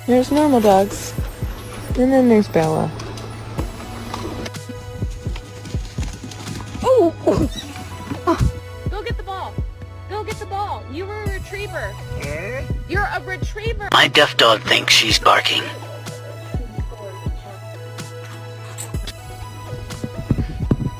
There's normal dogs, and then there's Bella. Oh! Go get the ball. Go get the ball. You were a retriever. You're a retriever. My deaf dog thinks she's barking.